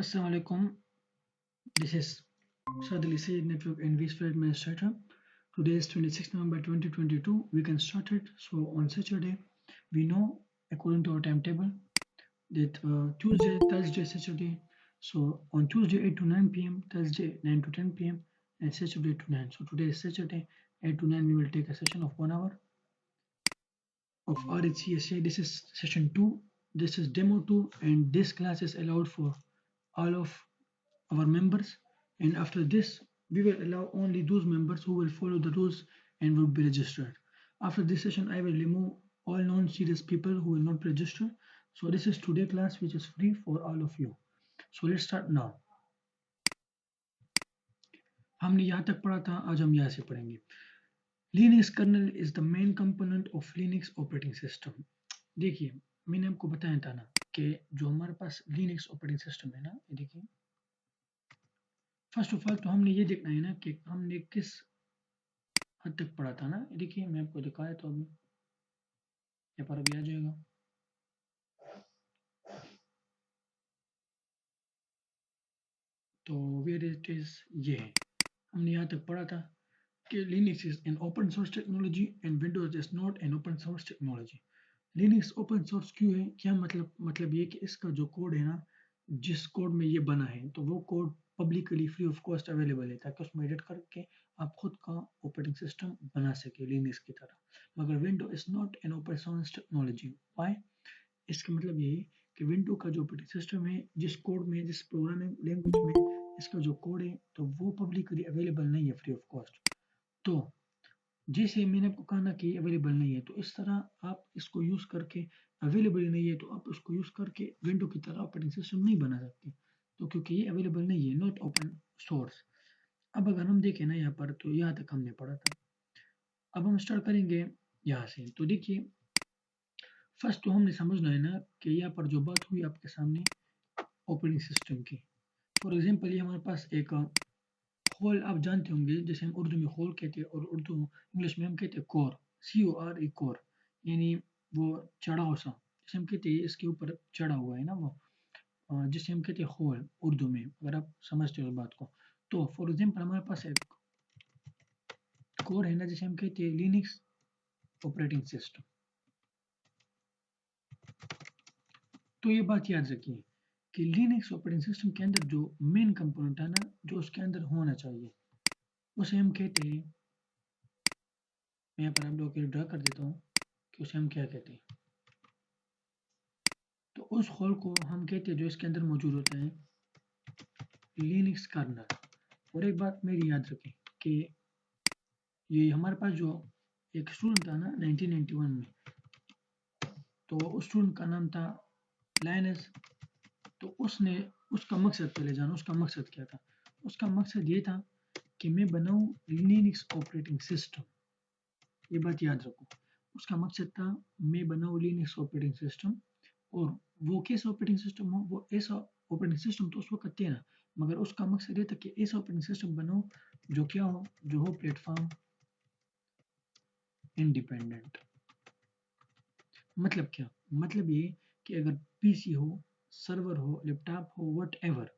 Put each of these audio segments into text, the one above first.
Assalamu alaikum. This is Sadali Sayyid Network and vSphere Administrator. Today is 26 November 2022. We can start it. So on Saturday, we know according to our timetable that Tuesday, Thursday, Saturday. So on Tuesday 8 to 9 p.m., Thursday 9 to 10 p.m., and Saturday to 9. So today is Saturday 8 to 9. We will take a session of 1 hour of RHCSA. This is session 2. This is demo 2, and this class is allowed for all of our members, and after this we will allow only those members who will follow the rules and will be registered. After this session I will remove all non-serious people who will not register. So this is today class which is free for all of you. So let's start now. हमने यहाँ तक पढ़ा था, आज हम यहाँ से पढ़ेंगे. Linux kernel is the main component of Linux operating system. देखिए मैंने आपको बताया था ना कि जो हमारे पास Linux operating system है ना, ये देखिए फर्स्ट ऑफ ऑल तो हमने ये देखना है ना कि हमने किस हद तक पढ़ा था ना. देखिए मैं आपको दिखाया तो अभी यहाँ पर अभी आ जाएगा. तो वेयर इट इज ये है, हमने यहाँ तक पढ़ा था कि Linux is an open source technology and Windows is not an open source technology. Linux open source क्यों है, क्या मतलब ये कि इसका जो कोड है ना, जिस कोड में ये बना है तो वो code publicly free of cost available है ताकि उसमें एडिट करके आप खुद का ऑपरेटिंग सिस्टम बना सके लिनक्स की तरह. मगर window is not an open source technology. Why? इसका मतलब ये है कि विंडो का जो ऑपरेटिंग सिस्टम है, जिस कोड में, जिस प्रोग्रामिंग लैंग्वेज में इसका जो कोड है तो वो पब्लिकली अवेलेबल नहीं है फ्री ऑफ कॉस्ट. तो जैसे मैंने आपको कहा ना कि अवेलेबल नहीं है, तो इस तरह आप इसको यूज़ करके, अवेलेबल नहीं है तो आप उसको यूज़ करके विंडो की तरह ऑपरेटिंग सिस्टम नहीं बना सकते. तो क्योंकि ये अवेलेबल नहीं है, नॉट ओपन सोर्स. अब अगर हम देखें ना यहाँ पर, तो यहाँ तक हमने पढ़ा था. अब हम स्टार्ट करेंगे यहाँ से. तो देखिए फर्स्ट तो हमने समझना है ना कि यहाँ पर जो बात हुई आपके सामने ऑपरेटिंग सिस्टम की. फॉर एग्जांपल ये हमारे पास एक होल, आप जानते होंगे जैसे हम उर्दू में होल कहते हैं और उर्दू इंग्लिश में हम कहते हैं कोर, CORE कोर, यानी वो चढ़ा हुआ सा, जैसे हम कहते हैं इसके ऊपर चढ़ा हुआ है ना वो, जिसे हम कहते हैं होल उर्दू में, अगर आप समझते हो इस बात को. तो फॉर एग्जांपल हमारे पास एक कोर है ना, जिसे हम कहते हैं लिनक्स ऑपरेटिंग सिस्टम. तो ये बात याद रखिए कि लिनक्स ऑपरेटिंग सिस्टम के अंदर जो मेन कंपोनेंट है ना, जो उसके अंदर होना चाहिए, उसे हम कहते हैं, मैं यहाँ पर आप लोगों के लिए ड्रा कर देता हूँ कि उसे हम क्या कहते हैं. तो उस होल को हम कहते हैं जो इसके अंदर मौजूद होता है लिनक्स कर्नल. और एक बात मेरी याद रखें कि ये हमारे पास जो एक स्टूडेंट था ना 1991 में, तो उस स्टूडेंट का नाम था लाइनस. तो उसने, उसका मकसद पहले जानो, उसका मकसद क्या था. उसका मकसद ये था कि मैं बनाऊं लिनक्स ऑपरेटिंग सिस्टम. ये बात याद रखो, उसका मकसद था मैं बनाऊं लिनक्स ऑपरेटिंग सिस्टम. और वो कैसा ऑपरेटिंग सिस्टम हो, वो ऐसा ऑपरेटिंग सिस्टम तो उस वक्त थे ना, मगर उसका मकसद ये था कि ऐसा ऑपरेटिंग सिस्टम बनाओ जो क्या हो, जो हो प्लेटफॉर्म इंडिपेंडेंट. मतलब क्या, मतलब ये कि अगर पीसी हो, सर्वर हो, लैपटॉप हो, वट एवर,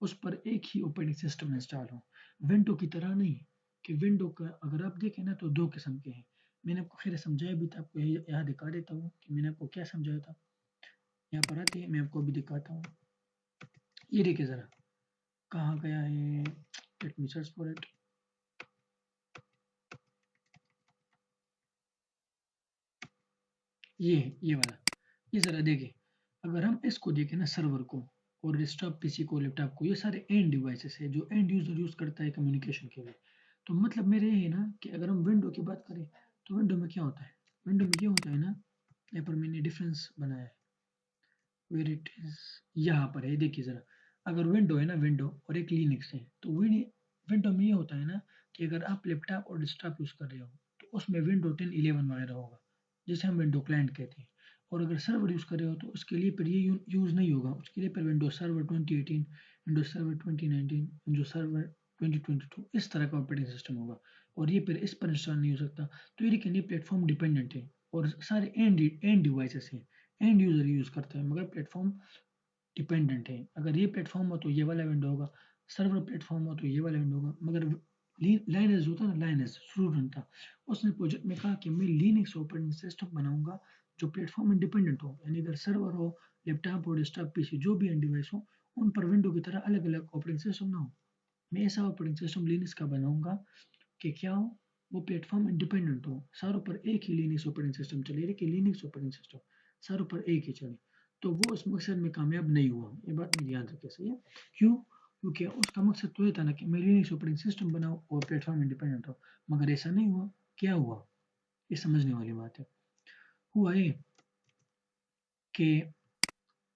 उस पर एक ही ऑपरेटिंग सिस्टम इंस्टॉल हो. विंडो की तरह नहीं कि विंडो का अगर आप देखें ना तो दो किस्म के हैं. मैंने आपको खैर समझाया भी था, आपको यहाँ दिखा देता हूँ कि मैंने आपको क्या समझाया था. यहाँ पर आते हैं, मैं आपको अभी दिखाता हूँ. ये देखिए ज़रा, कहाँ गया है, let me search for it. ये वाला, ये ज़रा देखिए. अगर हम इसको देखें ना, सर्वर को और डेस्कटॉप पीसी को, लैपटॉप को, ये सारे एंड डिवाइसेस है जो एंड यूजर यूज़ करता है कम्युनिकेशन के लिए. तो मतलब मेरे ये है ना कि अगर हम विंडो की बात करें तो विंडो में क्या होता है, विंडो में ये होता है ना, यहाँ पर मैंने डिफरेंस बनाया है, वेयर इट इज, यहाँ पर है. देखिए ज़रा, अगर विंडो है ना, विंडो और एक लिनक्स है, तो विंडो में ये होता है ना कि अगर आप लैपटॉप और डेस्कटॉप यूज़ कर रहे हो तो उसमें विंडो 10, 11 वगैरह होगा, जिसे हम विंडो क्लाइंट कहते हैं. और अगर सर्वर यूज़ कर रहे हो तो उसके लिए फिर ये यूज़ नहीं होगा, उसके लिए फिर window server 2018, window server 2019, window server 2022, इस तरह का ऑपरेटिंग सिस्टम होगा. और ये फिर इस पर इंस्टॉल नहीं हो सकता. तो ये देखिए, प्लेटफॉर्म डिपेंडेंट है और सारे एंड डिवाइसेस हैं, एंड यूजर यूज़ करते हैं, मगर प्लेटफॉर्म डिपेंडेंट है। अगर ये प्लेटफॉर्म हो तो ये वाला विंडो होगा, सर्वर प्लेटफॉर्म हो तो ये वाला विंडो होगा। मगर लाइनस जो था ना, लाइनस स्टूडेंट था, उसने प्रोजेक्ट में कहा कि मैं लिनक्स ऑपरेटिंग सिस्टम बनाऊंगा जो प्लेटफॉर्म इंडिपेंडेंट हो, यानी अगर सर्वर हो, लैपटॉप हो, डेस्कटॉप पीसी जो भी एंड डिवाइस हो, उन पर विंडो की तरह अलग अलग ऑपरेटिंग सिस्टम ना हो। मैं ऐसा ऑपरेटिंग सिस्टम लिनक्स का बनाऊंगा कि क्या हो, वो प्लेटफॉर्म इंडिपेंडेंट हो, सारों पर एक ही लिनक्स ऑपरेटिंग सिस्टम चले, कि लिनक्स ऑपरेटिंग सिस्टम सारों पर एक ही चले। तो वो उस मकसद में कामयाब नहीं हुआ, ये बात मेरी याद रखे, सही है। क्यों? क्योंकि उसका मकसद तो ये था ना कि मैं लिनक्स ऑपरेटिंग सिस्टम बनाऊं और प्लेटफॉर्म इंडिपेंडेंट हो, मगर ऐसा नहीं हुआ। क्या हुआ? ये समझने वाली बात है। हुआ ये कि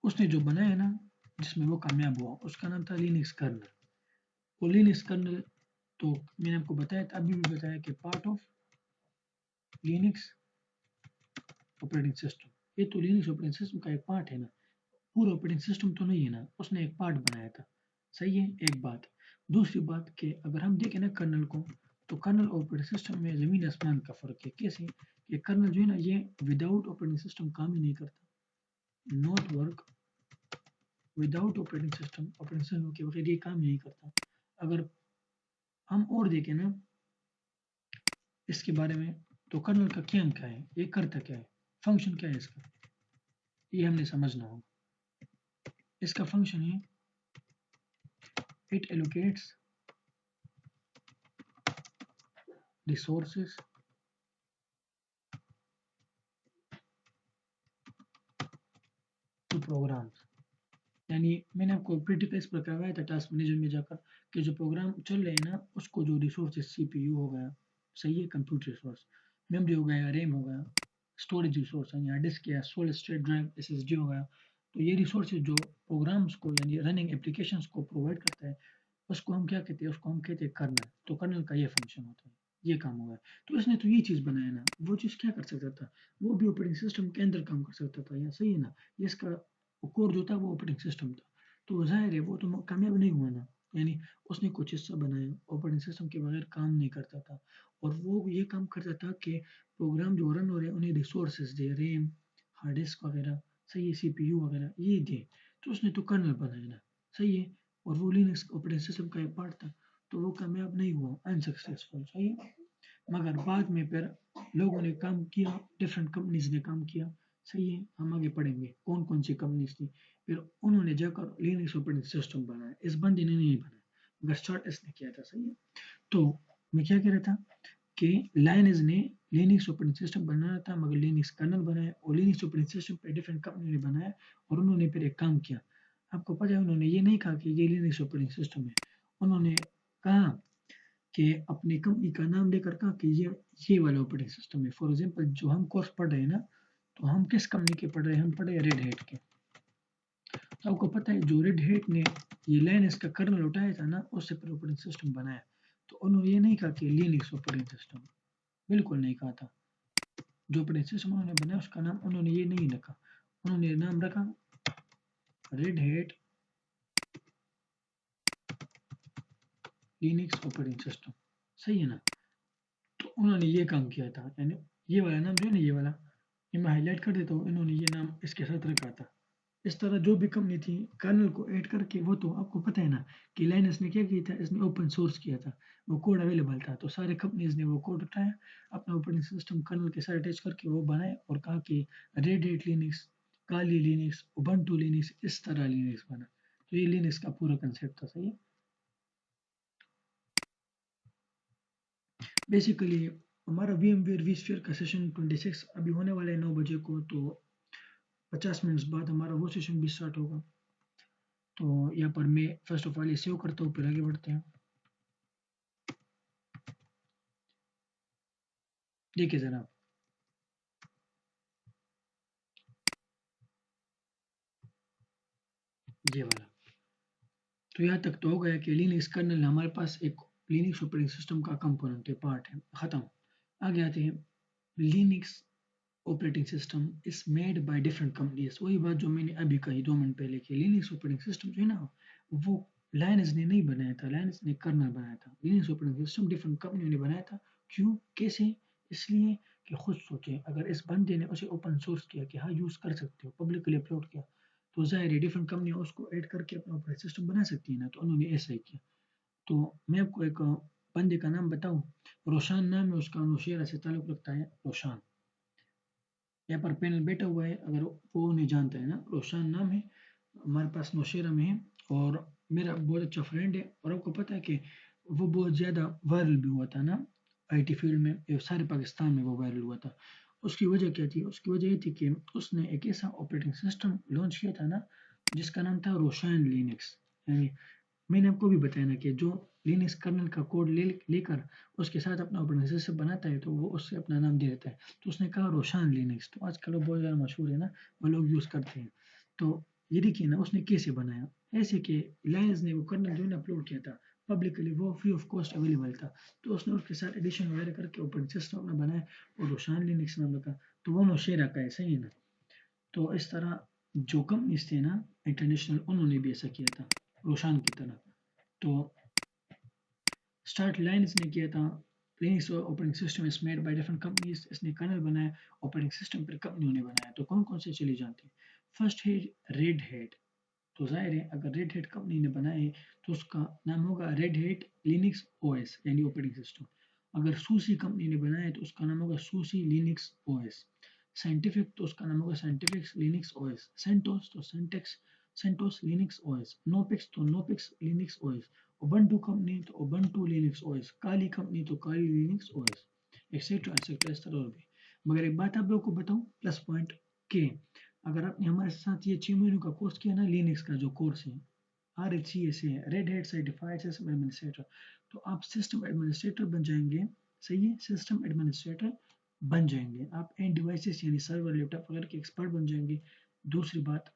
उसने जो बनाया ना, जिसमें वो कामयाब हुआ, उसका नाम था लिनक्स कर्नल। वो लिनक्स कर्नल, तो मैंने आपको बताया था, अभी भी बताया कि part of Linux operating system, ये तो लिनक्स ऑपरेटिंग सिस्टम का एक पार्ट है ना, पूरा ऑपरेटिंग सिस्टम तो नहीं है ना, उसने एक पार्ट बनाया था। सही है, एक बात। दूसरी बात कि अगर हम देखें ना कर्नल को, तो कर्नल ऑपरेटिंग सिस्टम में जमीन आसमान का फर्क है। कैसे? कि कर्नल जो है ना, ये विदाउट ऑपरेटिंग सिस्टम काम ही नहीं करता, not work without operating system, operating system के बगैर ये काम ही नहीं करता। अगर हम और देखें ना इसके बारे में, तो कर्नल का क्या क्या है, ये करता क्या है, फंक्शन क्या है इसका, ये हमने समझना होगा। इसका फंक्शन है, it allocates resources to programs. यानी मैंने आपको प्रैक्टिकल इस पर करवाया था टास्क मैनेजर में जाकर, कि जो प्रोग्राम चल रहे हैं ना, उसको जो रिसोर्सेज सीपीयू हो गया, सही है, कंप्यूटर रिसोर्स, मेमोरी हो गया, रैम हो गया, स्टोरेज रिसोर्स है, यहाँ डिस्क या सोलिड स्टेट ड्राइव एसएसडी हो गया, तो ये रिसोर्सेज जो प्रोग्राम्स को यानी रनिंग एप्लीकेशंस को प्रोवाइड करता है, उसको हम क्या कहते हैं, उसको हम कहते हैं कर्नल। तो कर्नल का ये फंक्शन होता है, ये काम हुआ है। तो इसने तो ये चीज़ बनाया ना, वो चीज़ क्या कर सकता था, वो भी ऑपरेटिंग सिस्टम के अंदर काम कर सकता था, या सही है ना। ये इसका कोड जो था वो ऑपरेटिंग सिस्टम था, तो जाहिर है वो तो कामयाब नहीं हुआ ना। यानी उसने कुछ हिस्सा बनाया, ऑपरेटिंग सिस्टम के बगैर काम नहीं करता था, और वो ये काम करता था कि प्रोग्राम जो रन हो रहे हैं उन्हें रिसोर्सेज दे, रैम, हार्ड डिस्क वगैरह, सही है, सीपीयू वगैरह ये दे। तो उसने तो कर्नल बनाया ना, सही है, और वो लिनक्स ऑपरेटिंग सिस्टम का एक पार्ट था, तो वो कामयाब नहीं हुआ, अनसक्सेसफुल, सही है। मगर बाद में फिर लोगों ने काम किया, डिफरेंट कंपनीज ने काम किया, सही है, हम आगे पढ़ेंगे कौन कौन सी कंपनीज थी। फिर उन्होंने जाकर लिनक्स ऑपरेटिंग सिस्टम बनाया, इस बंदे ने नहीं बनाया, मगर स्टार्ट इसने किया था, सही है। तो मैं क्या कह रहा था कि लाइनस ने लिनक्स ऑपरेटिंग सिस्टम बनाया था, मगर लिनक्स कर्नल बनाया, और लिनक्स ऑपरेटिंग सिस्टम पे डिफरेंट कंपनी ने बनाया, और उन्होंने फिर एक काम किया। आपको पता है, उन्होंने ये नहीं कहा कि ये लिनक्स ऑपरेटिंग सिस्टम है, उन्होंने कहा कि अपनी कंपनी का नाम लेकर कहा कि ये वाला ऑपरेटिंग सिस्टम है। फॉर एग्जांपल जो हम कोर्स पढ़ रहे हैं ना, तो हम किस कंपनी के पढ़ रहे हैं, हम पढ़ रहे हैं रेड हेट के। तो आपको पता है जो रेड हेट ने ये लाइनस का कर्नल उठाया था ना, उससे फिर ऑपरेटिंग सिस्टम बनाया। तो उन्होंने ये नहीं कहा कि लिनक्स ऑपरेटिंग सिस्टम, बिल्कुल नहीं कहा था। जो ऑपरेटिंग सिस्टम उन्होंने बनाया उसका नाम उन्होंने ये नहीं रखा, उन्होंने नाम रखा red hate Linux operating system, सही है ना। तो उन्होंने ये काम किया था, यानी ये वाला नाम जो है ना, ये वाला, ये मैं हाईलाइट कर देता हूँ, इन्होंने ये नाम इसके साथ रखा था। इस तरह जो भी कंपनी थी कर्नल को ऐड करके, वो तो आपको पता है ना कि लाइनस ने क्या किया था, इसने ओपन सोर्स किया था, वो कोड अवेलेबल था, तो सारे कंपनीज ने वो कोड उठाया, अपना ऑपरेटिंग सिस्टम कर्नल के साथ अटैच करके वो बनाए, और कहा कि रेड हेट लिनक्स, काली लिनक्स, उबंटू लिनक्स, इस तरह लिनक्स बना। तो ये लिनक्स का पूरा कंसेप्ट था, सही है। बेसिकली हमारा VMware vSphere का सेशन 26 अभी होने वाला है 9 बजे को, तो 50 मिनट्स बाद हमारा वो सेशन भी स्टार्ट होगा। तो यहाँ पर मैं फर्स्ट ऑफ ऑल ये सेव करता हूँ, फिर आगे बढ़ते हैं। देखिए जरा, ये वाला, तो यहाँ तक तो हो गया कि लिनक्स कर्नल हमारे पास एक लिनक्स ऑपरेटिंग सिस्टम का कंपोनेंट है, पार्ट है, खत्म। आगे आते हैं, Linux operating system is made by different companies. वही बात जो मैंने अभी कही 2 मिनट पहले की, लिनक्स ऑपरेटिंग सिस्टम जो है ना, वो लाइनस ने नहीं बनाया था, लाइनस ने कर्नल बनाया था। लिनक्स ऑपरेटिंग सिस्टम डिफरेंट कंपनियों ने बनाया था। क्यों, कैसे? इसलिए कि खुद सोचें, अगर इस बंदे ने उसे ओपन सोर्स किया कि हाँ यूज़ कर सकते हो, पब्लिकली अपलोड किया, तो ज़ाहिर है डिफरेंट कंपनियाँ उसको ऐड करके अपना ऑपरेटिंग सिस्टम बना सकती है ना, तो उन्होंने ऐसा ही किया। तो मैं आपको एक बंदे का नाम बताऊँ, रोशान नाम है उसका, नौशेरा से ताल्लुक़ रखता है रोशान। यहाँ पर पैनल बैठा हुआ है, अगर वो नहीं जानता है ना, रोशान नाम है, हमारे पास नौशेरा में है और मेरा बहुत अच्छा फ्रेंड है। और आपको पता है कि वो बहुत ज़्यादा वायरल भी हुआ था ना आईटी फील्ड में, ये सारे पाकिस्तान में वो वायरल हुआ था। उसकी वजह क्या थी? उसकी वजह ये थी कि उसने एक ऐसा ऑपरेटिंग सिस्टम लॉन्च किया था ना, जिसका नाम था रोशान लिनक्स। यानी मैंने आपको भी बताया ना कि जो लिनक्स कर्नेल का कोड लेकर उसके साथ अपना ऑपरेटिंग सिस्टम बनाता है, तो वो उससे अपना नाम दे देता है। तो उसने कहा रोशान लिनक्स, तो आजकल वो बहुत ज़्यादा मशहूर है ना, वो लोग यूज़ करते हैं। तो ये देखिए ना उसने कैसे बनाया, ऐसे कि लाइन्स ने वो कर्नेल जो है अपलोड किया था पब्लिकली, वो फ्री ऑफ कॉस्ट अवेलेबल था। तो उसने उसके साथ एडिशन वगैरह करके ऑपरेटिंग सिस्टम अपना बनाया और रोशान लिनक्स नाम रखा। तो वो नौशेरा का है, सही है ना। तो इस तरह जो कंपनीज थे ना इंटरनेशनल, उन्होंने भी ऐसा किया था रोशान की तरह। तो स्टार्ट लाइन्स ने किया था, Linux operating system is made by different companies, इसने कर्नल बनाया, ऑपरेटिंग सिस्टम पर कंपनियों ने बनाया। तो कौन कौन से चली जानते हैं? फर्स्ट है रेड हेड। तो जाहिर है अगर रेड हेड कंपनी ने बनाए तो उसका नाम होगा रेड हेड लिनक्स ओएस यानी ऑपरेटिंग सिस्टम। अगर सूसी कंपनी ने बनाया तो उसका नाम होगा सूसी लिनक्स ओएस। साइंटिफिक तो उसका नाम होगा साइंटिफिक लिनक्स ओएस। सेंटोस तो सेंटेक्स सेंटोस लिनक्स ओएस। नोपिक्स तो नोपिक्स लिनक्स ओएस। उबंटू कंपनी तो उबंटू लिनक्स ओएस। काली कंपनी तो काली लिनक्स ओएस, एक्सेट्रा एक्सेट्रा, इस तरह और भी। मगर एक बात आप लोगों को बताऊं प्लस पॉइंट के, अगर आपने हमारे साथ ये 6 महीनों का कोर्स किया ना, लिनक्स का जो कोर्स है RHCA है, red hat certified system administrator, तो आप सिस्टम एडमिनिस्ट्रेटर बन जाएंगे। सही है, सिस्टम एडमिनिस्ट्रेटर बन जाएंगे आप। एंड डिवाइसेस यानी सर्वर लैपटॉप वगैरह के एक्सपर्ट बन जाएंगे। दूसरी बात,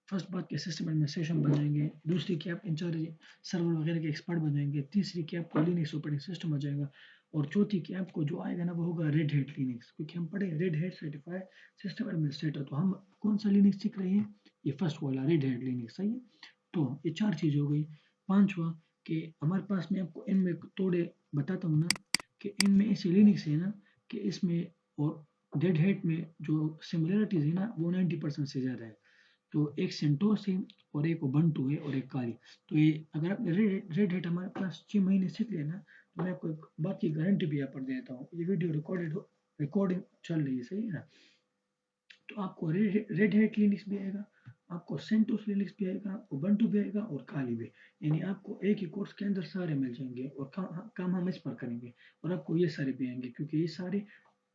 फर्स्ट बात के सिस्टम एडमिनिस्ट्रेशन बन जाएंगे। दूसरी कि आप इंचार्ज सर्वर वगैरह के एक्सपर्ट बन जाएंगे। तीसरी कि आपको लिनक्स ऑपरेटिंग सिस्टम हो जाएगा। और चौथी कि आपको जो आएगा ना वो होगा रेड हैट लिनक्स, क्योंकि हम पढ़े red hat certified system administrator. तो हम कौन सा लिनक्स सीख रहे हैं? ये फर्स्ट वाला रेड हैट लिनक्स, सही है। तो ये 4 चीज़ हो गई। पांचवा कि हमारे पास में आपको इनमें तोड़े बताता हूँ ना, कि इनमें ऐसे लिनक्स है ना कि इसमें और रेड हैट में जो सिमिलरिटीज है ना वो 90% से ज़्यादा है। तो एक सेंटोस है और एक उबंटू है और एक काली। तो ये अगर आप रेड हैट हमारे पास 6 महीने सीख लेना, तो मैं आपको एक बात की गारंटी भी यहाँ पर देता हूँ। ये वीडियो रिकॉर्डिंग चल रही है, सही है ना। तो आपको रेड हैट लिनक्स भी आएगा, आपको सेंटोस लिनक्स भी आएगा, उबंटू भी आएगा और काली भी। यानी आपको एक ही कोर्स के अंदर सारे मिल जाएंगे और काम हम इस पर करेंगे। और आपको ये सारे भी आएंगे, क्योंकि ये सारे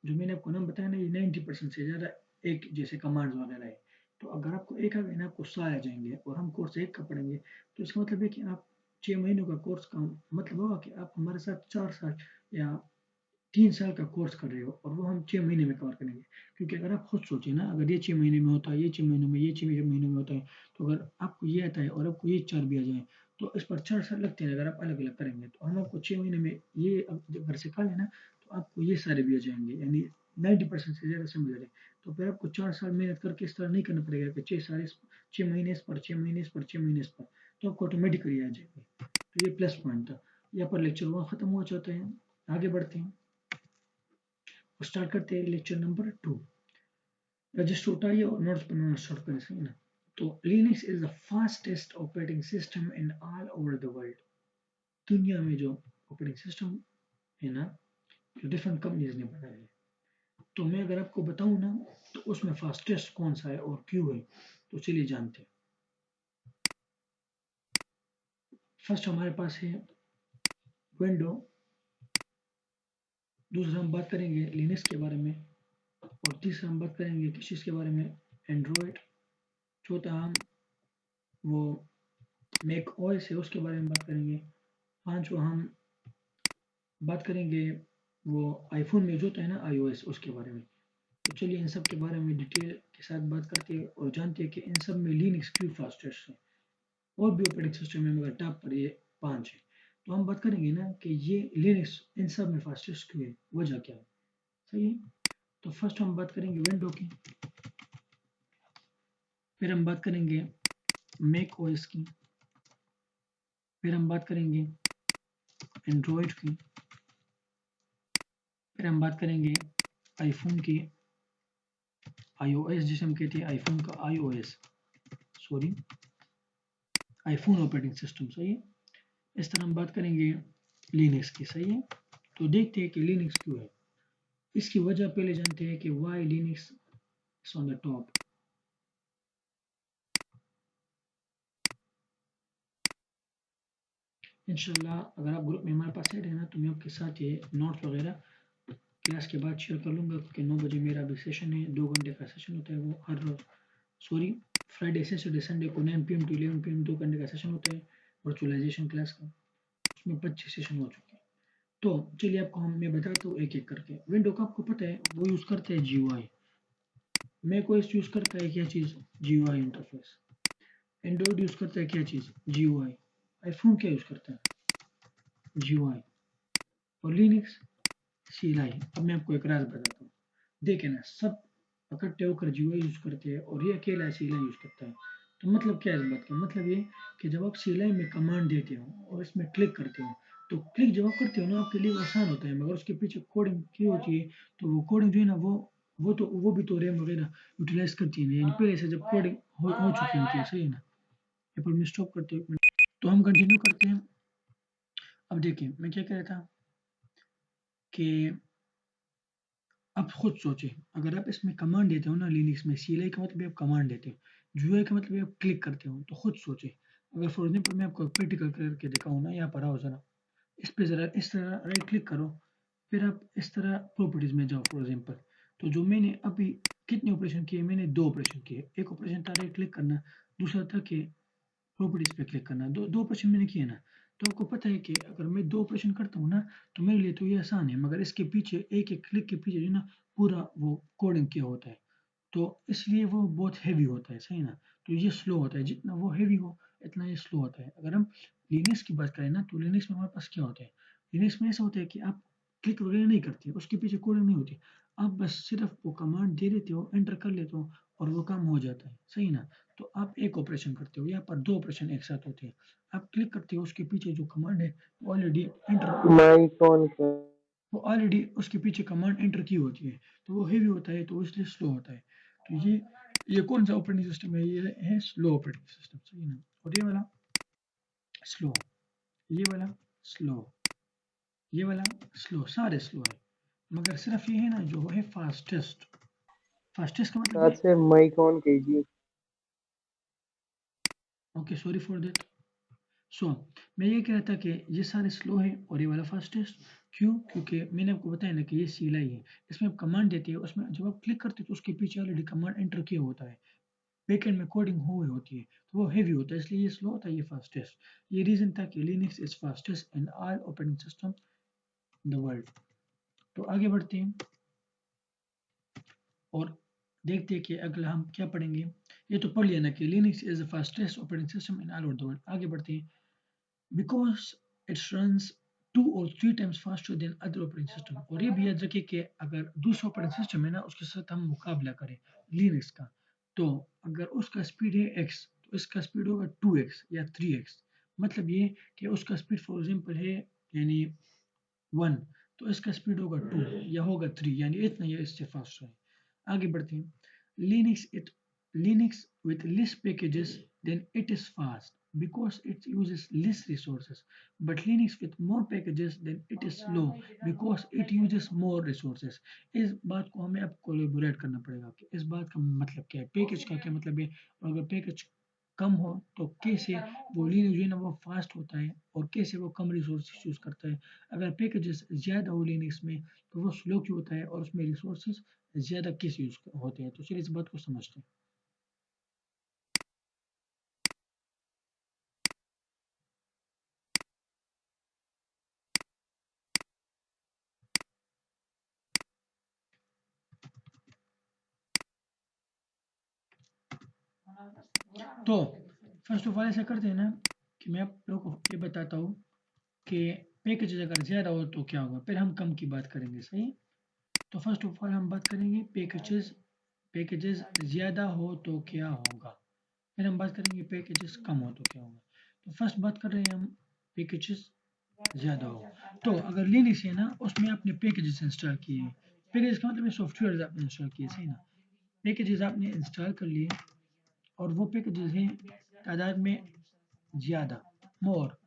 जो मैंने आपको नाम बताया ना, ये 90% से ज़्यादा एक जैसे कमांड्स वगैरह है। तो अगर आपको एक आ गए ना, आपको सारे आ जाएंगे और हम कोर्स एक का पढ़ेंगे। तो इसका मतलब है कि आप 6 महीनों का कोर्स का मतलब होगा कि आप हमारे साथ 4 साल या 3 साल का कोर्स कर रहे हो, और वो हम 6 महीने में कवर करेंगे। क्योंकि अगर आप खुद सोचें ना, अगर ये 6 महीने में होता है, ये 6 महीनों में, ये 6 महीने में होता है, तो अगर आपको ये आता है और आपको ये 4 भी आ जाए, तो इस पर 4 साल लगते हैं। अगर आप अलग अलग करेंगे तो हम आपको 6 महीने में ये जब घर सिखा लेना, तो आपको ये सारे भी आ जाएंगे। यानी 90% से ज़्यादा समझ रहे। तो फिर आपको 4 साल मेहनत करके इस तरह नहीं करना पड़ेगा कि 6 साल 6 महीने इस पर, 6 महीने इस पर, 6 महीने इस पर। तो आपको ऑटोमेटिकली आ जाएंगे। तो ये प्लस पॉइंट था। यहाँ पर लेक्चर 1 खत्म हो जाते हैं, आगे बढ़ते हैं। स्टार्ट करते हैं लेक्चर नंबर 2। रजिस्टर उठाइए और नोट्स बनाना स्टार्ट करें, सही ना। तो Linux is the fastest operating system in all over the world. दुनिया में जो ऑपरेटिंग सिस्टम है ना, जो डिफरेंट कंपनीज ने बनाए हैं, तो मैं अगर आपको बताऊं ना, तो उसमें फास्टेस्ट कौन सा है और क्यों है, तो चलिए जानते हैं। फर्स्ट हमारे पास है विंडो। दूसरा हम बात करेंगे लिनक्स के बारे में। और तीसरा हम बात करेंगे किस चीज़ के बारे में? एंड्रॉयड। चौथा हम वो मैक ओएस है उसके बारे में बात करेंगे। पांचवा हम बात करेंगे वो आईफोन में जो होता है ना iOS, उसके बारे में। तो चलिए इन सब के बारे में डिटेल के साथ बात करते हैं और जानते हैं कि इन सब में लिनक्स क्यों फास्टेस्ट है। और भी ऑपरेटिंग सिस्टम है मगर टॉप पर ये 5 है। तो हम बात करेंगे ना कि ये लिनक्स इन सब में फास्टेस्ट क्यों है, वजह क्या है, सही है। तो फर्स्ट हम बात करेंगे विंडो की, फिर हम बात करेंगे मैक ओएस की, फिर हम बात करेंगे एंड्रॉयड की, फिर हम बात करेंगे आईफोन की, iOS जिसे हम कहते हैं आईफोन का iOS, sorry iPhone operating system, सही है। इस तरह हम बात करेंगे लिनक्स की, सही है। तो देखते हैं कि लिनक्स क्यों है। इसकी वजह पहले जानते हैं कि why Linux is on the top. इंशाल्लाह अगर आप ग्रुप में हमारे पास ऐड है ना, तो मैं आपके साथ ये नोट्स वगैरह क्लास के बाद शेयर कर लूँगा, क्योंकि 9 बजे मेरा अभी सेशन है, 2 घंटे का सेशन होता है, वो हर रोज सॉरी फ्राइडे सैटरडे संडे को 9 PM to 11 PM 2 घंटे का सेशन होता है वर्चुअलाइजेशन क्लास का। उसमें 25 सेशन हो चुके हैं। तो चलिए आपको मैं बताता हूँ एक एक करके। विंडो का आपको पता है वो यूज़ करते हैं GUI। मैक ओएस यूज़ करता है क्या चीज़? GUI interface. एंड्रॉइड यूज़ करता है क्या चीज़? GUI। आईफोन क्या यूज़ करता है? GUI। और लिनक्स CLI। अब मैं आपको एक राज बताता हूँ। देखे ना, सब इकट्ठे होकर GUI यूज़ करते हैं और ये अकेला CLI यूज़ करता है। तो मतलब क्या है इस बात का? मतलब ये कि जब आप CLI में कमांड देते हो और इसमें क्लिक करते हो, तो क्लिक जब आप करते हो ना, आपके लिए वो आसान होता है, मगर उसके पीछे कोडिंग की होती है। तो वो कोडिंग जो है ना, वो भी तो रैम वगैरह यूटिलाइज करती है, यानी पहले से जब कोडिंग हो चुकी होती है, सही है ना। यहाँ पर मैं स्टॉप करते हो 1 मिनट। तो हम कंटिन्यू करते हैं। अब देखिए मैं क्या कह रहा था कि आप खुद सोचें, अगर आप इसमें कमांड देते हो ना, लिनक्स में CLI का मतलब है आप कमांड देते हो, GUI का मतलब है आप क्लिक करते हो। तो खुद सोचें, अगर फॉर एग्जाम्पल मैं आपको प्रैक्टिकल करके दिखाऊँ ना, यहाँ पर आओ जरा, इस पे जरा इस तरह राइट क्लिक करो, फिर आप इस तरह प्रॉपर्टीज में जाओ फॉर एग्जाम्पल। तो जो मैंने अभी कितने ऑपरेशन किए? मैंने 2 ऑपरेशन किए। एक ऑपरेशन था राइट क्लिक करना, दूसरा था कि प्रॉपर्टीज पे क्लिक करना। दो दो ऑपरेशन मैंने किए ना। तो आपको पता है कि अगर मैं 2 ऑपरेशन करता हूँ ना, तो मेरे लिए तो ये आसान है, मगर इसके पीछे एक एक क्लिक के पीछे जो ना पूरा वो कोडिंग किया होता है, तो इसलिए वो बहुत हैवी होता है, सही ना। तो ये स्लो होता है, जितना वो हैवी हो इतना ये स्लो होता है। अगर हम लिनक्स की बात करें ना, तो लिनक्स में हमारे पास क्या होता है? लिनक्स में ऐसा होता है कि आप क्लिक वगैरह नहीं करते, उसके पीछे कोडिंग नहीं होती। आप बस सिर्फ वो कमांड दे देते हो, एंटर कर लेते हो और वो काम हो जाता है, सही ना। तो आप एक ऑपरेशन करते हो, यहाँ पर 2 ऑपरेशन एक साथ होते हैं। आप क्लिक करते हो, उसके पीछे जो कमांड है ऑलरेडी एंटर, माई फोन का। वो ऑलरेडी उसके पीछे कमांड एंटर की होती है, तो वो हेवी होता है, तो इसलिए स्लो होता है। तो ये कौन सा ऑपरेटिंग सिस्टम है? ये है स्लो ऑपरेटिंग सिस्टम, सही ना। और ये वाला स्लो, ये वाला स्लो, ये वाला स्लो, सारे स्लो है। मगर सिर्फ ये है ना जो है फास्टेस्ट। फास्टेस्ट का मतलब साथ है, से माइक ऑन कीजिए। Okay sorry for that. So मैं ये कह रहा था कि ये सारे स्लो है और ये वाला फास्टेस्ट। क्यों? क्योंकि मैंने आपको बताया ना कि ये CLI है। इसमें आप कमांड देते हो, उसमें जब आप क्लिक करते हो तो उसके पीछे ऑलरेडी कमांड एंटर किया होता है, बैकएंड में कोडिंग हुई होती है, तो वो हेवी होता है, इसलिए ये स्लो होता है, ये फास्टेस्ट। ये रीजन था कि Linux is fastest in all operating system in the world. तो आगे बढ़ते हैं और देखते हैं कि अगला हम क्या पढ़ेंगे। ये तो पढ़ लिया ना कि Linux is the fastest operating system in all over the world. आगे बढ़ते हैं। Because it's runs 2 or 3 times faster than other operating system. और ये भी याद रखिए कि अगर दूसरा ऑपरेटिंग सिस्टम है ना, उसके साथ हम मुकाबला करें लिनक्स का, तो अगर उसका स्पीड है x, तो इसका स्पीड होगा 2x या 3x। मतलब ये कि उसका स्पीड फॉर एग्जांपल है यानी 1, तो इसका स्पीड होगा 2 या होगा 3, यानी इतना या इससे फास्ट है। आगे बढ़ते हैं। Linux it Linux with less packages then it is fast because it uses less resources, but Linux with more packages then it is slow because it uses more resources। इस बात को हमें अब कोलैबोरेट करना पड़ेगा कि इस बात का मतलब क्या है, पैकेज का क्या मतलब है, और अगर पैकेज कम हो तो कैसे वो लिनक्स जो है ना वो फास्ट होता है, और कैसे वो कम रिसोर्सेज यूज करता है। अगर पैकेजेस ज़्यादा हो लिनक्स में तो वो स्लो क्यों होता है, और उसमें रिसोर्सेज ज़्यादा किस यूज होते हैं। तो चलिए इस बात को समझते हैं। तो फर्स्ट ऑफ ऑल ऐसा करते हैं ना कि मैं आप लोगों को ये बताता हूँ कि पैकेजेस अगर ज़्यादा हो तो क्या होगा, फिर हम कम की बात करेंगे, सही। तो फर्स्ट ऑफ ऑल हम बात करेंगे पैकेजेस। पैकेजेस ज़्यादा हो तो क्या होगा, फिर हम बात करेंगे पैकेजेस कम हो तो क्या होगा। तो फर्स्ट बात कर रहे हैं हम पैकेजेस ज़्यादा हो। तो अगर लिनक्स है ना, उसमें आपने पैकेजेस इंस्टॉल किए हैं। पैकेजेस का मतलब सॉफ्टवेयर आपने इंस्टॉल किए, सही ना। पैकेजेस आपने इंस्टॉल कर लिए और वो पैकेजेस हैं तादाद में ज़्यादा, मोर।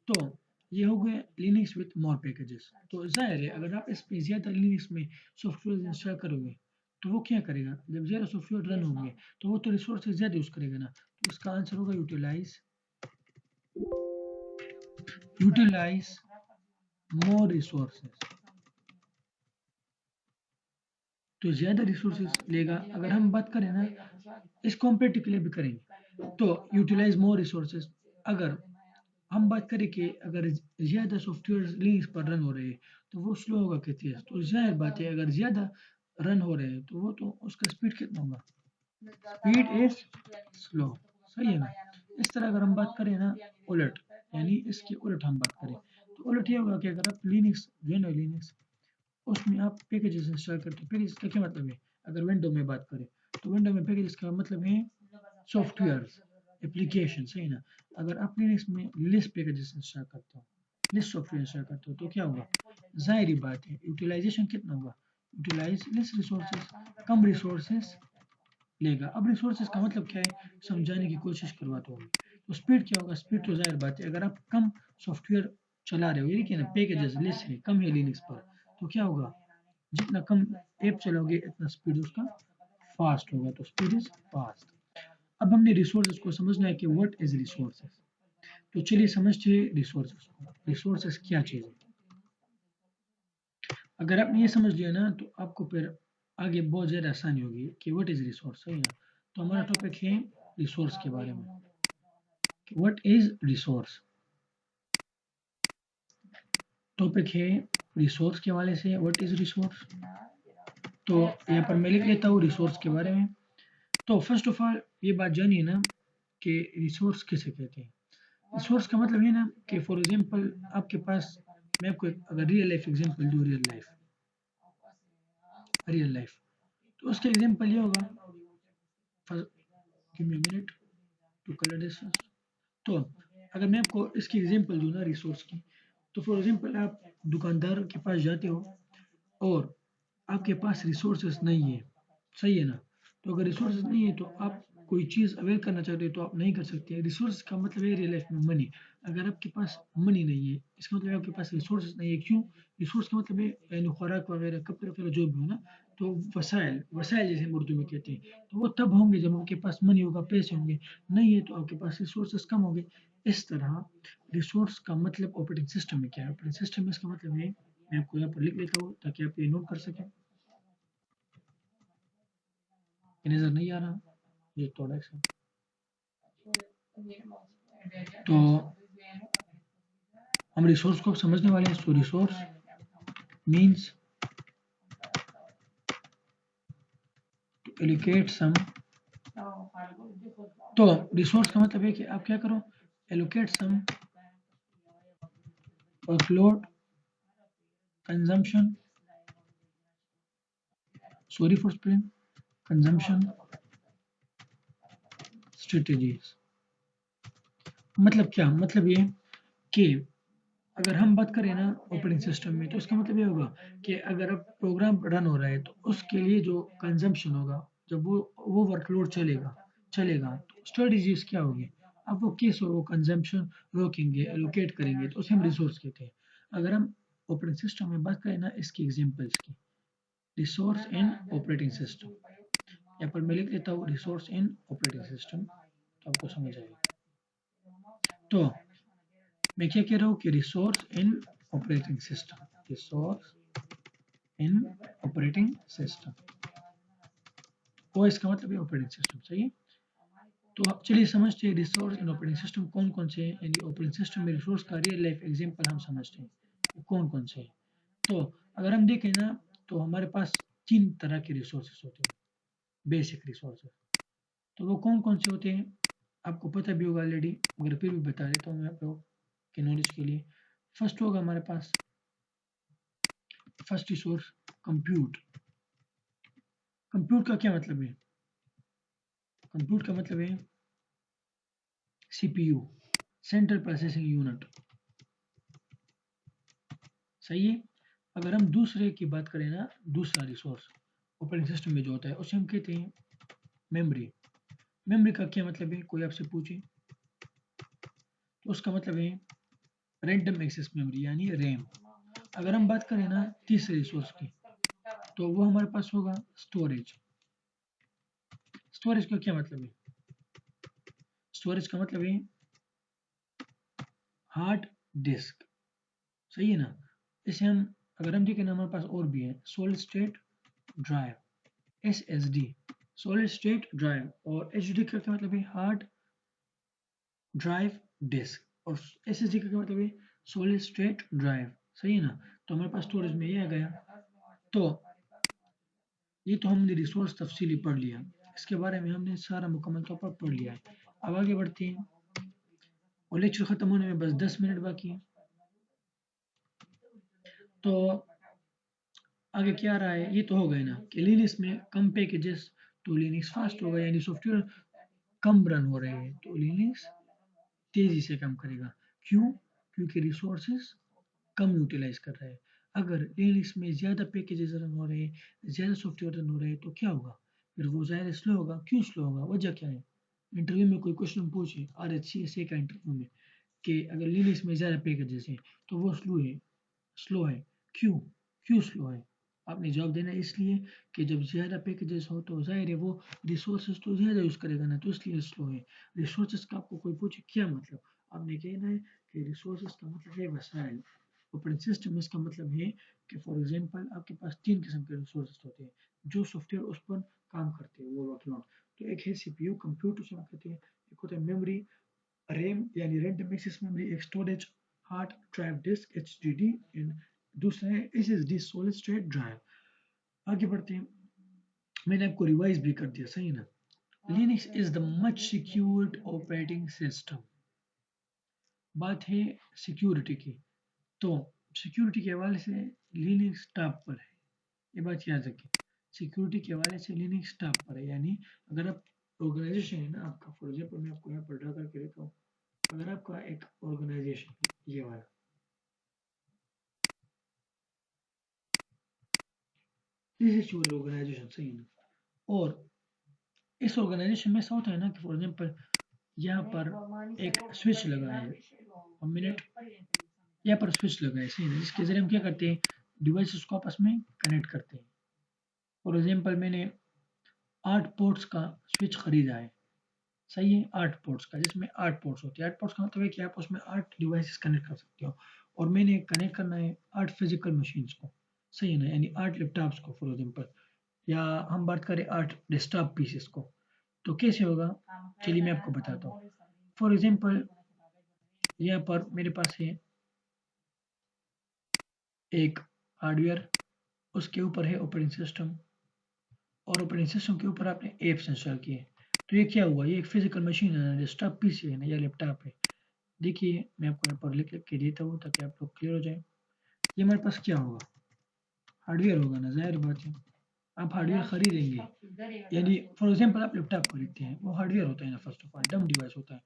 तो ये हो गए लिनक्स विथ मोर पैकेजेस। तो ज़ाहिर है अगर आप इस पे ज़्यादा लिनक्स में सॉफ्टवेयर इंस्टॉल करोगे तो वो क्या करेगा, जब ज़्यादा सॉफ्टवेयर रन होंगे तो वो तो रिसोर्सेज ज़्यादा यूज़ करेगा ना। तो इसका आंसर होगा यूटिलाइज मोर रिसोर्सेज। तो ज़्यादा रिसोर्सेज लेगा। अगर हम बात करें ना इस कॉम्पिटिटिव के लिए भी करेंगे तो यूटिलाइज मोर रिसोर्सेज। अगर हम बात करें कि अगर ज़्यादा सॉफ्टवेयर लिनक्स पर रन हो रहे हैं तो वो स्लो होगा कितनी है। तो जाहिर बात है अगर ज़्यादा रन हो रहे हैं तो वो तो उसका स्पीड कितना होगा, स्पीड इज स्लो। सही है ना। इस तरह अगर हम बात करें ना उलट, यानी इसके उलट हम बात करें तो उलट ये होगा कि अगर आप लिनक्स जो है ना लिनक्स उसमें आप पैकेजेस इंस्टॉल करते हो। पैकेजेस का क्या मतलब है, अगर विंडो में बात करें तो विंडो में पैकेजेस का मतलब है सॉफ्टवेयर एप्लीकेशन। सही ना। अगर आप लिनक्स में लिस्ट पैकेजेस इंस्टॉल करते हो, लिस्ट सॉफ्टवेयर इंस्टॉल करते हो तो क्या होगा, जाहिर बात है यूटिलाइजेशन कितना होगा, यूटिलाइज लेस रिसोर्सेज, कम रिसोर्सेज लेगा। अब रिसोर्सेज का मतलब क्या है, समझाने की कोशिश करवाता हूँ। तो स्पीड क्या होगा, स्पीड तो जाहिर बात है अगर आप कम सॉफ्टवेयर चला रहे हो, ये क्या ना पैकेजेस लेस है, कम है लिनक्स पर, तो क्या होगा, जितना कम ऐप चलाओगे इतना स्पीड उसका फास्ट होगा। तो स्पीड इज फास्ट। अब हमने रिसोर्सेज को समझना है कि व्हाट इज रिसोर्सेज। तो चलिए समझते हैं रिसोर्सेज को। रिसोर्सेज क्या चीज़ है। अगर आपने ये समझ लिया ना तो आपको फिर आगे बहुत ज़्यादा आसानी होगी कि व्हाट इज रिसोर्स। सही ना। तो हमारा टॉपिक है रिसोर्स के बारे में। व्हाट इज रिसोर्स, टॉपिक है रिसोर्स के हवाले से व्हाट इज रिसोर्स। तो यहाँ पर मैं लिख लेता हूँ रिसोर्स के बारे में। तो फर्स्ट ऑफ ऑल ये बात जानिए ना कि रिसोर्स किसे कहते हैं। रिसोर्स का मतलब है ना कि फॉर एग्जांपल आपके पास, मैं आपको अगर रियल लाइफ एग्जांपल दूँ, रियल लाइफ तो उसका एग्जांपल ये होगा, give me minute to colour this. तो अगर मैं आपको इसकी एग्जांपल दूँ ना रिसोर्स की, तो फॉर एग्जांपल आप दुकानदार के पास जाते हो और आपके पास रिसोर्सेस नहीं है। सही है ना। तो अगर रिसोर्सेज नहीं है तो आप कोई चीज़ अवेल करना चाहते हो तो आप नहीं कर सकते। रिसोर्स का मतलब है रियल लाइफ में मनी। अगर आपके पास मनी नहीं है इसका मतलब है आपके पास रिसोर्सेज नहीं है। क्यों, रिसोर्स का मतलब है यानी खुराक वगैरह कपड़े वगैरह जो भी हो ना, तो वसाइल, वसाइल जैसे हम उर्दू में कहते हैं, तो वो तब होंगे जब आपके पास मनी होगा, पैसे होंगे। नहीं है तो आपके पास रिसोर्सेज कम होंगे। इस तरह रिसोर्स का मतलब ऑपरेटिंग सिस्टम में क्या है, ऑपरेटिंग सिस्टम में इसका मतलब है, मैं आपको यहाँ पर लिख लेता हूँ ताकि आप ये नोट कर सकें। ये नज़र नहीं आ रहा, ये थोड़ा सा। तो हम रिसोर्स को समझने वाले हैं। So resource means to allocate some. तो रिसोर्स का मतलब है कि आप क्या करो, allocate some workload consumption, sorry for spelling, consumption strategies. मतलब क्या, मतलब ये कि अगर हम बात करें ना ऑपरेटिंग सिस्टम में तो इसका मतलब ये होगा कि अगर अब प्रोग्राम रन हो रहा है तो उसके लिए जो कंजम्पशन होगा, जब वो वर्कलोड चलेगा चलेगा तो स्ट्रेटजीज क्या होगी, अब वो किस वो कंजम्पशन रोकेंगे, एलोकेट करेंगे, तो उसे हम रिसोर्स कहते हैं। अगर हम ऑपरेटिंग सिस्टम में बात करें ना इसकी एग्जांपल्स की, रिसोर्स इन ऑपरेटिंग सिस्टम, यहाँ पर मैं लिख देता हूँ रिसोर्स इन ऑपरेटिंग सिस्टम तो आपको समझ आएगा। तो मैं क्या कह रहा हूँ कि resource in operating system, resource in operating system, वो इसका मतलब है ऑपरेटिंग सिस्टम। सही है। तो चलिए समझते हैं रिसोर्स इन ऑपरेटिंग सिस्टम कौन कौन से हैं, यानी ऑपरेटिंग सिस्टम में रिसोर्स का रियल लाइफ एग्जांपल हम समझते हैं कौन कौन से हैं। तो अगर हम देखें ना तो हमारे पास तीन तरह के रिसोर्सेस होते हैं, बेसिक रिसोर्सेस। तो वो कौन कौन से होते हैं आपको पता भी होगा ऑलरेडी, मगर फिर भी बता देता हूँ मैं आप लोग के नॉलेज के लिए। फर्स्ट होगा हमारे पास, फर्स्ट रिसोर्स कंप्यूट। कंप्यूट का क्या मतलब है, कंप्यूट का मतलब है सीपीयू, सेंट्रल प्रोसेसिंग यूनिट। सही है। अगर हम दूसरे की बात करें ना, दूसरा रिसोर्स ऑपरेटिंग सिस्टम में जो होता है उसे हम कहते हैं मेमोरी। मेमोरी का क्या मतलब है, कोई आपसे पूछे तो उसका मतलब है रैंडम एक्सेस मेमोरी यानी रैम। अगर हम बात करें ना तीसरे रिसोर्स की, तो वो हमारे पास होगा स्टोरेज। स्टोरेज का क्या मतलब है, स्टोरेज का मतलब है हार्ड डिस्क, सही है ना। इसे हम अगर हम देखें ना, हमारे पास और भी है solid state drive, SSD, solid state drive, और HDD का क्या मतलब है हार्ड ड्राइव डिस्क, और SSD का क्या मतलब है सॉलिड स्टेट ड्राइव, सही है ना। तो हमारे पास स्टोरेज में ये आ गया। तो ये तो हमने रिसोर्स तफसीली पढ़ लिया, इसके बारे में हमने सारा मुकम्मल तौर पर पढ़ लिया है। अब आगे बढ़ते हैं, और लेक्चर खत्म होने में बस 10 मिनट बाकी है। तो आगे क्या रहा है, ये तो हो गए ना कि लिनक्स में कम पैकेजेस, तो लिनक्स फास्ट होगा, यानी सॉफ्टवेयर कम रन हो रहे हैं, तो लिनक्स तेजी से काम करेगा। क्यों? क्योंकि रिसोर्सेज कम यूटिलाइज कर रहे हैं। अगर लिनक्स में ज़्यादा पैकेजेस रन हो रहे हैं, ज़्यादा सॉफ्टवेयर रन हो रहे हैं, तो क्या होगा, फिर वो ज़्यादा स्लो होगा। क्यों स्लो होगा, वजह क्या है। इंटरव्यू में कोई क्वेश्चन पूछे RHCSA का इंटरव्यू में कि अगर लिनक्स में ज़्यादा पैकेजेस हैं तो वो स्लो है। क्यों, क्यों स्लो है, आपने जवाब देना है इसलिए कि जब ज़्यादा पैकेजेस हो तो जाहिर है वो रिसोर्सेज तो ज़्यादा यूज़ करेगा ना, तो इसलिए स्लो है। रिसोर्सेज का आपको कोई पूछे क्या मतलब, आपने कहना है कि रिसोर्सेज का मतलब है वसाइल। ऑपरेटिंग सिस्टम इसका मतलब है कि फॉर एग्जांपल आपके पास 3 किस्म के रिसोर्सेज होते हैं जो सॉफ्टवेयर उस पर काम करते हैं, वो वर्कलोड। तो एक है CPU कंप्यूटर से कहते हैं, एक होता है मेमोरी रैम यानी रैंडम एक्सेस मेमोरी, एक storage hard drive disk HDD, and दूसरा है SSD सॉलिड स्टेट ड्राइव। आगे बढ़ते हैं, मैंने आपको रिवाइज भी कर दिया, सही ना। Linux is the much secured operating system. बात है सिक्योरिटी की, तो सिक्योरिटी के हवाले से लिनक्स टॉप पर है, ये बात याद रखें। सिक्योरिटी के हवाले से लिनक्स टॉप पर है, यानी अगर आप ऑर्गेनाइजेशन है ना आपका, फॉर एग्जाम्पल मैं आपको यहाँ पर ड्रा करके देता हूँ, अगर आपका एक ऑर्गेनाइजेशन है ये वाला, दिस इज योर ऑर्गेनाइजेशन, सही है ना। और इस ऑर्गेनाइजेशन में ऐसा होता है ना कि फॉर एग्जाम्पल यहाँ पर एक स्विच लगा है, मिनट, यहाँ पर स्विच लगा है, सही है, जिसके जरिए हम क्या करते हैं, डिवाइसेस को आपस में कनेक्ट करते हैं। फॉर एग्जाम्पल मैंने 8 पोर्ट्स का स्विच खरीदा है, सही है, 8 पोर्ट्स का, जिसमें 8 पोर्ट्स होते हैं। 8 पोर्ट्स का मतलब है कि आप उसमें 8 डिवाइसेस कनेक्ट कर सकते हो, और मैंने कनेक्ट करना है 8 फिजिकल मशीन्स को, सही है ना, यानी 8 लैपटॉप्स को फॉर एग्जाम्पल, या हम बात करें 8 डेस्कटॉप पीसेस को, तो कैसे होगा, चलिए मैं आपको बताता हूँ। फॉर एग्जाम्पल यहाँ पर मेरे पास है एक हार्डवेयर, उसके ऊपर है ऑपरेटिंग सिस्टम, और ऑपरेटिंग सिस्टम के ऊपर आपने एप्स इंस्टॉल किए। तो ये क्या हुआ, ये एक फिजिकल मशीन है, डेस्कटॉप पीसी है ना, या लैपटॉप है। देखिए मैं आपको यहाँ पर लिख लिख के देता हूँ ताकि आप लोग क्लियर हो जाए। ये हमारे पास क्या होगा, हार्डवेयर होगा ना, जाहिर बात है। आप हार्डवेयर खरीदेंगे, यानी फॉर एग्जाम्पल आप लैपटॉप खरीदते हैं, वो हार्डवेयर होता है ना, फर्स्ट ऑफ ऑल डम डिवाइस होता है।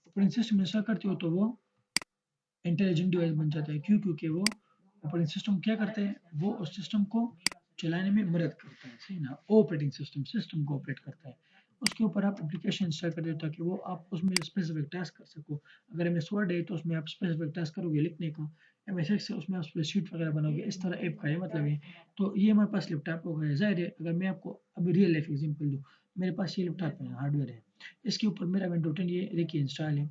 ऑपरेटिंग सिस्टम इंस्टॉल करते हो तो वो इंटेलिजेंट डिवाइस बन जाता है। क्यों? क्योंकि वो ऑपरेटिंग सिस्टम क्या करते हैं, वो उस सिस्टम को चलाने में मदद करता है, सही ना। ऑपरेटिंग सिस्टम सिस्टम को ऑपरेट करता है, उसके ऊपर आप एप्लीकेशन इंस्टॉल कर देते हो ताकि वो आप उसमें स्पेसिफिक टास्क कर सको। अगर MS वर्ड है तो उसमें आप स्पेसिफिक टास्क करोगे लिखने का, MS एक्सेल उसमें आप स्प्रेडशीट वगैरह बनाओगे, इस तरह ऐप का ये मतलब है। तो ये हमारे पास लैपटॉप हो गया, जाहिर है अगर मैं आपको अभी रियल लाइफ एग्जांपल दूँ, मेरे पास ये लैपटॉप है, हार्डवेयर है, इसके ऊपर मेरा विंडो 10 ये देखिए इंस्टॉल है,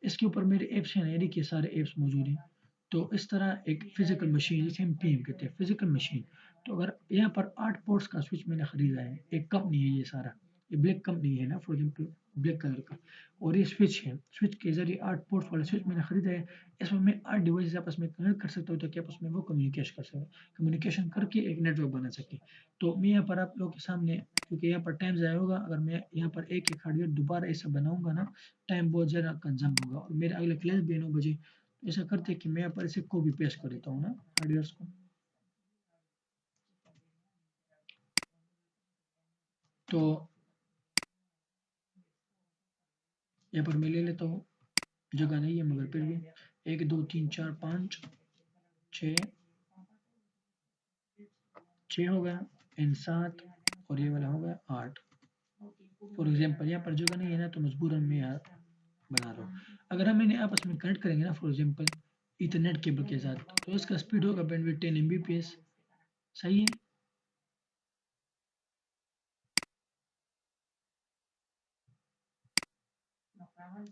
इसके ऊपर मेरे ऐप्स हैं ना, ये देखिए सारे ऐप्स मौजूद हैं। तो इस तरह एक फिजिकल मशीन जिसे हम PM कहते हैं, फिजिकल मशीन। तो अगर यहाँ पर 8 पोर्ट्स का स्विच मैंने खरीदा है, एक कंपनी है ये सारा, ये ब्लैक कंपनी है ना, फॉर एग्जाम्पल ब्लैक कलर का, और ये स्विच है, स्विच के जरिए 8 पोर्ट्स वाला स्विच मैंने खरीदा है। इसमें मैं 8 डिवाइसेस आपस में कनेक्ट कर सकता हूँ ताकि आपस में वो कम्युनिकेशन कर सकें, कम्युनिकेशन करके एक नेटवर्क बना सके। तो मैं यहाँ पर आप लोगों के सामने, क्योंकि यहाँ पर टाइम ज़ाया होगा, अगर मैं यहाँ पर एक एक हार्डवेयर दोबारा ऐसा बनाऊंगा ना, टाइम बहुत ज़्यादा कंज्यूम होगा, और मेरा अगला क्लास भी है 9 बजे। तो ऐसा करते हैं कि मैं यहाँ पर इसे कॉपी पेस्ट कर देता हूँ ना हार्डवेयर को। तो यहाँ पर मैं ले लेता हूँ, जगह नहीं है मगर फिर भी, 1 2 3 4 5 6, 6 हो गया, एंड 7, और ये वाला हो गया 8। फॉर एग्जाम्पल यहाँ पर जगह नहीं है ना, तो मजबूरन मैं यहाँ बना रहा हूँ। अगर हम इन्हें आपस में कनेक्ट करेंगे ना, फॉर एग्जाम्पल इथरनेट केबल के साथ, तो इसका स्पीड होगा बैंडविड्थ 10 Mbps। सही है।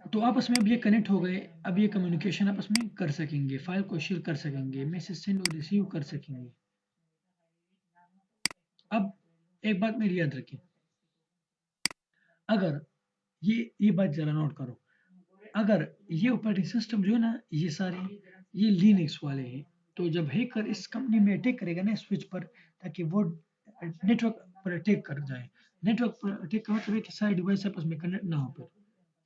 तो आपस में अब ये कनेक्ट हो गए, अब ये कम्युनिकेशन आपस में कर सकेंगे, फाइल को शेयर कर सकेंगे, मैसेज सेंड और रिसीव कर सकेंगे। अब एक बात मेरी याद रखिए, अगर ये बात जरा नोट करो, अगर ये ऑपरेटिंग सिस्टम जो है ना, ये सारे ये लिनक्स वाले हैं, तो जब हैकर इस कंपनी में अटैक करेगा ना स्विच पर, ताकि वो नेटवर्क पर अटैक कर जाए, नेटवर्क पर अटैक का मतलब है कि सारे डिवाइस आपस में कनेक्ट ना हो पाए,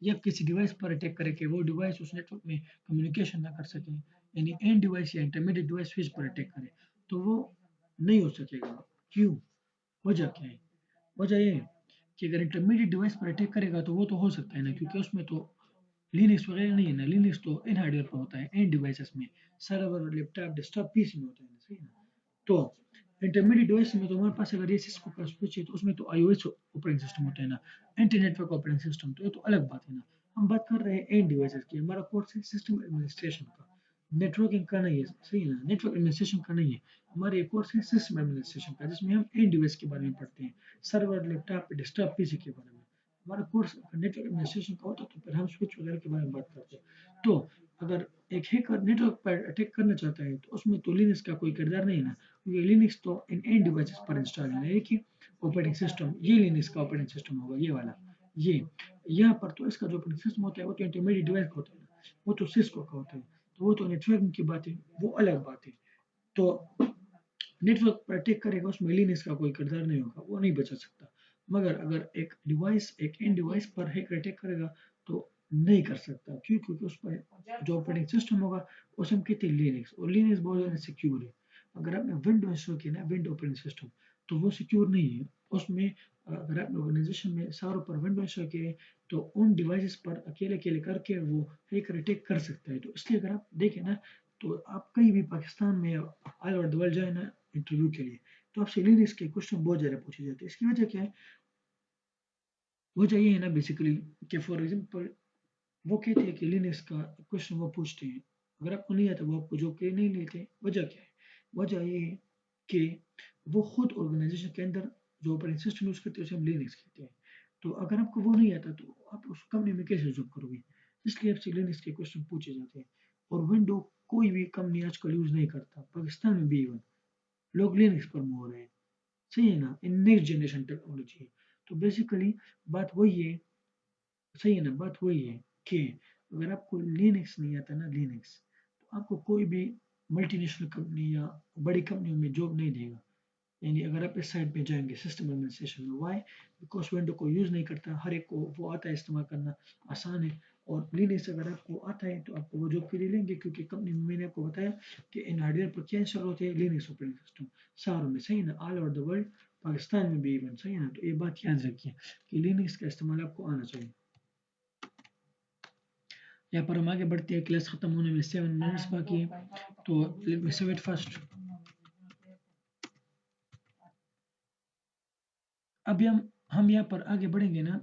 या किसी डिवाइस पर अटैक करे कि वो डिवाइस उस नेटवर्क में कम्युनिकेशन ना कर सके, यानी एंड डिवाइस या इंटरमीडिएट डिवाइस स्विच पर अटैक करे, तो वो नहीं हो सकेगा। क्यों? वजह क्या है? वजह ये है कि अगर इंटरमीडिएट डिवाइस पर अटैक करेगा तो वो तो हो सकता है ना, क्योंकि उसमें तो लिनक्स वगैरह नहीं है ना, लिनक्स तो इन हार्डवेयर पर होता है, एंड डिवाइसेस में, सर्वर, लैपटॉप, डेस्कटॉप, पीसी में होता है ना, सही है ना। तो इंटरमीडिएट डिवाइस में तो हमारे पास अगर ये सिस्को का स्विच है, तो उसमें तो आईओएस ऑपरेटिंग सिस्टम होता है ना, एंटी नेटवर्क ऑपरेटिंग सिस्टम, तो ये तो अलग बात है ना। हम बात कर रहे हैं एंड डिवाइसेस की, हमारा कोर्स है सिस्टम एडमिनिस्ट्रेशन का, नेटवर्किंग का नहीं है, सही है ना, नेटवर्क एडमिनिस्ट्रेशन का नहीं है। हमारे एक कोर्स है सिस्टम एडमिनिस्ट्रेशन का, जिसमें हम एंड डिवाइस के बारे में पढ़ते हैं, सर्वर, लैपटॉप, डेस्कटॉप, पीसी के बारे में। हमारा कोर्स नेटवर्क एडमिनिस्ट्रेशन का होता है, तो फिर हम स्विच वगैरह के बारे में बात करते हैं। तो अगर एक हैकर नेटवर्क पर अटैक करना चाहता है, तो उसमें तो लिनक्स का कोई किरदार नहीं है ना, क्योंकि लिनक्स तो इन एंड डिवाइसेस पर इंस्टॉल है ना, एक ही ऑपरेटिंग सिस्टम, ये लिनक्स का ऑपरेटिंग सिस्टम होगा, ये वाला, ये यहाँ पर तो इसका जो ऑपरेटिंग सिस्टम होता है वो तो इंटरमीडिएट डिवाइस का होता है ना, वो तो सिस्को का होता है, तो वो तो नेटवर्किंग की बात है, वो अलग बात है। तो नेटवर्क पर अटैक करेगा, उसमें लिनक्स का कोई किरदार नहीं होगा, वो नहीं बचा सकता। मगर अगर एक डिवाइस, एक एंड डिवाइस पर हैकर अटैक करेगा, तो नहीं कर सकता। क्यों? क्योंकि उस पर जो ऑपरेटिंग सिस्टम होगा, उसे हम कहते हैं लिनक्स, और लिनक्स बहुत ज़्यादा सिक्योर है। अगर आपने विंडो इंस्टॉल किया ना, विंडो ऑपरेटिंग सिस्टम, तो वो सिक्योर नहीं है। उसमें अगर आपने ऑर्गेनाइजेशन में सारों पर विंडो इंस्टॉल किया है, तो उन डिवाइसेस पर अकेले अकेले करके वो हैकर अटैक कर सकता है। तो इसलिए अगर आप देखें ना, तो आप कहीं भी पाकिस्तान में ऑल ओवर द वर्ल्ड जाए ना इंटरव्यू के लिए, तो आपसे लिनक्स के क्वेश्चन बहुत ज़्यादा पूछे जाते हैं। इसकी वजह क्या है? वजह ये है ना बेसिकली, कि फॉर एग्जाम्पल वो कहते हैं कि लिनक्स का क्वेश्चन वो पूछते हैं, अगर आपको नहीं आता वो आपको जॉब के लिए नहीं लेते। वजह क्या है? वजह ये है कि वो खुद ऑर्गेनाइजेशन के अंदर जो ऑपरेटिंग सिस्टम यूज करते हैं उसे हम लिनक्स कहते हैं। तो अगर आपको वो नहीं आता, तो आप उस कंपनी में कैसे जॉब करोगे? इसलिए आपसे लिनक्स के क्वेश्चन पूछे जाते हैं। और विंडो कोई भी कंपनी आजकल यूज नहीं करता, पाकिस्तान में भी इवन लोग लिनक्स पर मूव हो रहे हैं, सही है ना, इन नेक्स्ट जनरेशन टेक्नोलॉजी। तो बेसिकली बात वही है, सही है ना, बात वही है कि अगर आपको लिनक्स नहीं आता ना, लिनक्स, तो आपको कोई भी मल्टीनेशनल कंपनी या बड़ी कंपनियों में जॉब नहीं देगा। यानी अगर आप इस साइड पे जाएंगे सिस्टम एडमिनिस्ट्रेशन में, वाई? बिकॉज विंडो को यूज़ नहीं करता, हर एक को वो आता है, इस्तेमाल करना आसान है। और लिनक्स अगर आपको आता है, तो आपको वो जॉब के लिए लेंगे, क्योंकि कंपनी में मैंने आपको बताया कि इन हार्डवेयर पर क्या इंस्टॉल होते हैं, लिनक्स ऑपरेटिंग सिस्टम सारों में, सही है ना, all over the world, Pakistan में भी इवन, सही है ना। तो ये बात याद रखिए कि लिनक्स का इस्तेमाल आपको आना चाहिए। यहाँ पर हम आगे बढ़ते हैं, क्लास खत्म होने में 7 मिनट्स बाकी है, तो let me save it first. अभी हम यहाँ पर आगे बढ़ेंगे ना,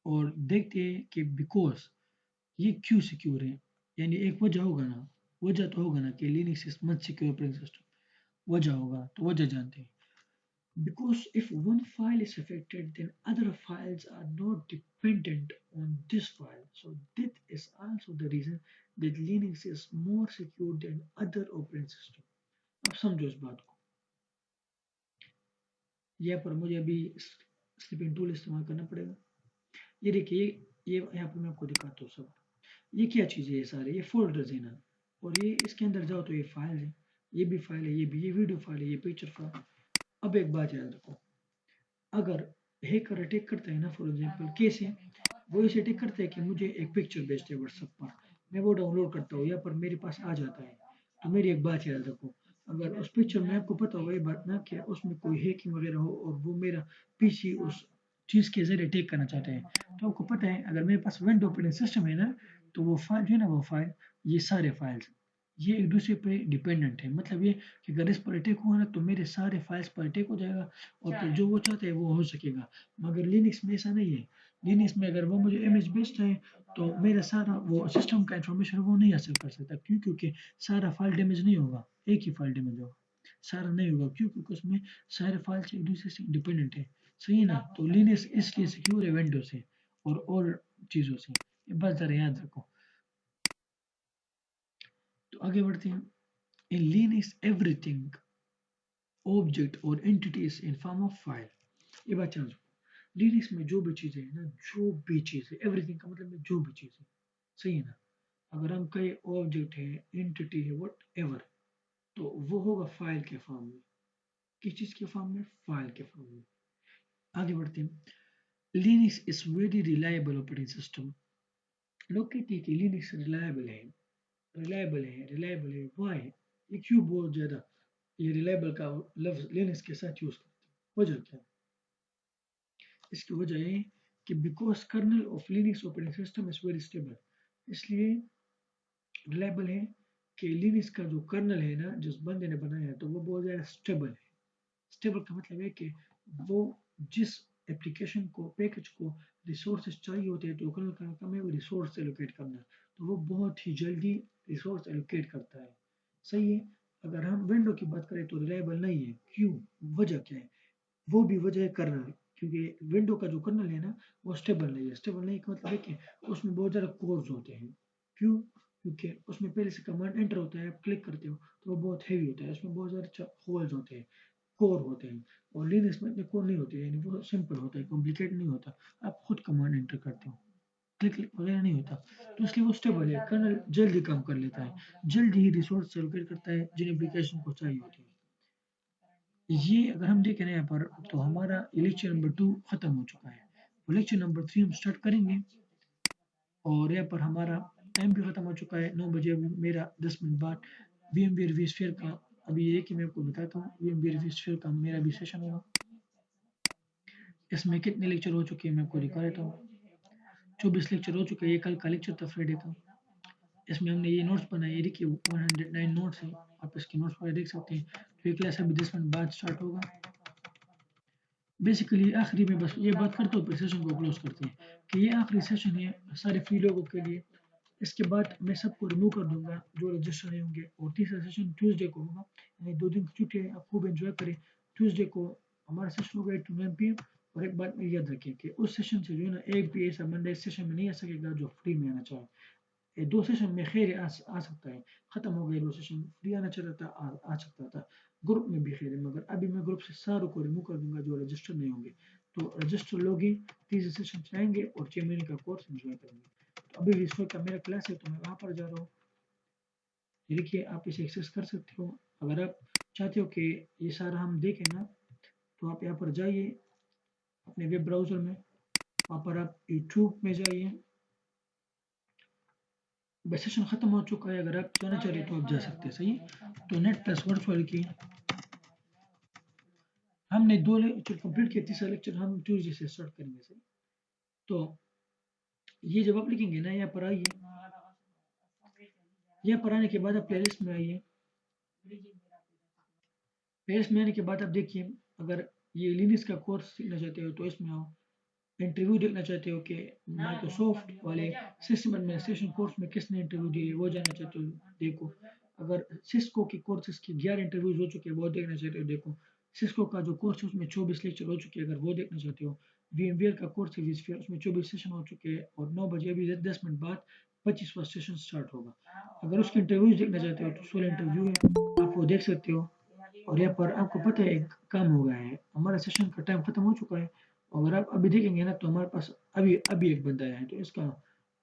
और देखते हैं कि बिकॉज ये क्यों सिक्योर है, यानी एक वजह होगा ना, वजह तो होगा ना कि Linux is much secure operating system, वजह होगा, तो वजह जानते हैं। Because if one file is affected, then other files are not dependent on this file. So that is also the reason that Linux is more secure than other operating system. अब समझो इस बात को। यहाँ पर मुझे अभी स्लिपिंग टूल इस्तेमाल करना पड़ेगा। ये देखिए, ये यहाँ पर मैं आपको दिखाता हूँ सब। ये क्या चीज़ है? ये सारे ये फोल्डर्स है ना, और ये इसके अंदर जाओ तो ये फाइल है, ये भी फाइल है, ये भी, ये वीडियो फाइल है, ये पिक्चर फाइल। अब एक बात याद रखो, अगर हैकर अटैक करता है ना, फॉर एग्जांपल कैसे, वो इसे अटैक करता है कि मुझे एक पिक्चर भेजते हैं व्हाट्सएप पर, मैं वो डाउनलोड करता हूँ, या पर मेरे पास आ जाता है। तो मेरी एक बात याद रखो, अगर उस पिक्चर में आपको पता होगा ये बात ना, कि उसमें कोई हैकिंग वगैरह हो, और वो मेरा पीसी उस चीज़ के जरिए अटैक करना चाहते हैं, तो आपको पता है अगर मेरे पास विंडो ऑपरेटिंग सिस्टम है ना, तो वो फाइल जो है ना, वो फाइल, ये सारे फाइल्स, ये एक दूसरे पे डिपेंडेंट है, मतलब ये कि अगर इस पर अटैक हुआ ना तो मेरे सारे फाइल्स पर अटैक हो जाएगा और फिर जो वो चाहते हैं वो हो सकेगा। मगर लिनक्स में ऐसा नहीं है। लिनक्स में अगर वो मुझे इमेज भेजता है तो मेरा सारा वो सिस्टम का इंफॉर्मेशन वो नहीं हासिल कर सकता। क्यों? क्योंकि सारा फाइल डैमेज नहीं होगा, एक ही फाइल डैमेज होगा, सारा नहीं होगा। क्यों? क्योंकि उसमें सारे फाइल्स एक दूसरे से डिपेंडेंट है। सही है ना? तो लिनक्स इसलिए सिक्योर है विंडो से और चीज़ों से। ये बात ज़रा याद रखो। तो आगे बढ़ते हैं। In Linux, everything, object और entities in form of file। ये बात समझो। लिनक्स में जो भी चीजें है ना, जो भी चीज है, एवरीथिंग का मतलब है जो भी चीज है। सही है ना? अगर हम कहें ऑब्जेक्ट है, एंटिटी है, वट एवर, तो वो होगा फाइल के फॉर्म में। किस चीज के फॉर्म में? फाइल के फॉर्म में। आगे बढ़ते हैं। Linux is very reliable operating system. लोग कहते हैं कि लिनक्स रिलायबल है, रिलायबल है, रिलायबल है। वाई? ये क्यों बहुत ज्यादा ये रिलायबल का लफ्ज लिनक्स के साथ यूज करते हैं? वजह क्या है? इसकी वजह है कि because kernel of Linux operating system is very stable. इसलिए रिलायबल है कि लिनक्स का जो कर्नल है ना, जिस बंदे ने बनाया है, तो वो बहुत ज़्यादा स्टेबल है। स्टेबल का मतलब है कि वो जिस एप्लीकेशन को, पैकेज को रिसोर्सेज चाहिए होते हैं, तो कर्नल का काम है वो रिसोर्स एलोकेट करना, तो वो बहुत ही जल्दी रिसोर्स एलोकेट करता है। सही है। अगर हम विंडो की बात करें तो रिलायबल नहीं है। क्यों? वजह क्या है? वो भी वजह है कर्नल। क्योंकि विंडो का जो कर्नल है ना, वो स्टेबल नहीं है। स्टेबल नहीं का मतलब है कि उसमें बहुत ज़्यादा कोर्स होते हैं। क्यों? क्योंकि उसमें पहले से कमांड एंटर होता है, आप क्लिक करते हो तो वो बहुत हैवी होता है, उसमें बहुत ज़्यादा होल्स होते हैं, कोर होते हैं। और लिनक्स में इतने कोर नहीं होते, यानी वो सिंपल होता है, कॉम्प्लिकेट नहीं होता। आप खुद कमांड एंटर करते हो, क्लिक क्लिक वगैरह नहीं होता। तो इसलिए वो स्टेबल है, कर्नल जल्दी काम कर लेता है, जल्दी ही रिसोर्स एलोकेट करता है जिन एप्लीकेशन को चाहिए होती है। ये अगर हम देखें ना यहाँ पर, तो हमारा लेक्चर नंबर 2 खत्म हो चुका है। तो लेक्चर नंबर 3 हम स्टार्ट करेंगे और यहाँ पर हमारा टाइम भी खत्म हो चुका है। 9 बजे मेरा 10 मिनट बाद VMware vSphere का, अभी ये कि मैं आपको बताता हूँ, VMware vSphere का मेरा भी सेशन होगा। इसमें कितने लेक्चर हो चुके हैं मैं आपको दिखा देता हूँ। 24 लेक्चर हो चुके हैं। ये कल का लेक्चर था, फ्राइडे का। इसमें हमने ये नोट्स बनाए, ये देखिए 109 नोट्स हैं, आप इसके नोट्स पर देख सकते हैं। तो ये क्लास अभी 10 मिनट बाद स्टार्ट होगा। बेसिकली आखिरी में बस ये बात करते हुए सेशन को क्लोज करते हैं कि ये आखिरी सेशन है सारे फ्री लोगों के लिए। इसके बाद मैं सबको रिमूव कर दूंगा जो रजिस्टर नहीं होंगे, और तीसरा सेशन ट्यूसडे को होगा। यानी 2 दिन की छुट्टी है, आप खूब एंजॉय करें। ट्यूसडे को हमारा सेशन होगा 8 to 9 PM। और एक बात में याद रखें कि उस सेशन से जो है ना, एक भी ऐसा बंदा इस सेशन में नहीं आ सकेगा जो फ्री में आना चाहे। ये 2 सेशन में खैर आ सकता है। खत्म हो गए 2 सेशन, फ्री आना चाहता था, आ सकता था। ग्रुप में भी खैर है, मगर अभी मैं ग्रुप से सारों को रिमूव कर दूंगा जो रजिस्टर नहीं होंगे। तो रजिस्टर लोग ही तीसरे सेशन से आएंगे और 6 महीने का कोर्स एंजॉय करेंगे। तो अभी विश्व का मेरा क्लास है तो मैं वहाँ पर जा रहा हूँ। ये देखिए, आप इसे एक्सेस कर सकते हो। अगर आप चाहते हो कि ये सारा हम देखें ना, तो आप यहाँ पर जाइए अपने वेब ब्राउजर में, वहाँ पर आप यूट्यूब में जाइए। बस सेशन खत्म हो चुका है, अगर आप जाना चाह रहे हो तो आप जा सकते हैं। सही। तो नेट प्लस वर्चुअल की हमने 2 लेक्चर कंप्लीट किए, तीसरा लेक्चर हम ट्यूसडे से स्टार्ट करेंगे। सही। तो ये जब आप लिखेंगे ना, यहाँ पर आइए, यहाँ पर आने के बाद आप प्लेलिस्ट में आइए। प्लेलिस्ट में आने के बाद आप देखिए, अगर ये लिनक्स का कोर्स सीखना चाहते हो तो इसमें आओ। इंटरव्यू देखना चाहते हो कि माइक्रोसॉफ्ट वाले सिस्टम एडमिनिस्ट्रेशन कोर्स में किसने इंटरव्यू दिए, वो जानना चाहते हो, देखो। अगर सिस्को के कोर्सेज के 11 इंटरव्यूज हो चुके हैं, वो देखना चाहते हो, देखो। सिस्को का जो कोर्स है उसमें 24 लेक्चर हो चुके हैं, अगर वो देखना चाहते हो। VMware का कोर्स है vSphere, उसमें 24 सेशन हो चुके हैं और 9 बजे अभी 10 मिनट बाद 25वां सेशन स्टार्ट होगा। अगर उसके इंटरव्यूज देखना चाहते हो तो 16 इंटरव्यू है, आप वो देख सकते हो। और यहाँ पर आपको पता है एक काम हो गया है, हमारा सेशन का टाइम खत्म हो चुका है। अगर आप अभी देखेंगे ना तो हमारे पास अभी अभी एक बंदा आया है, तो इसका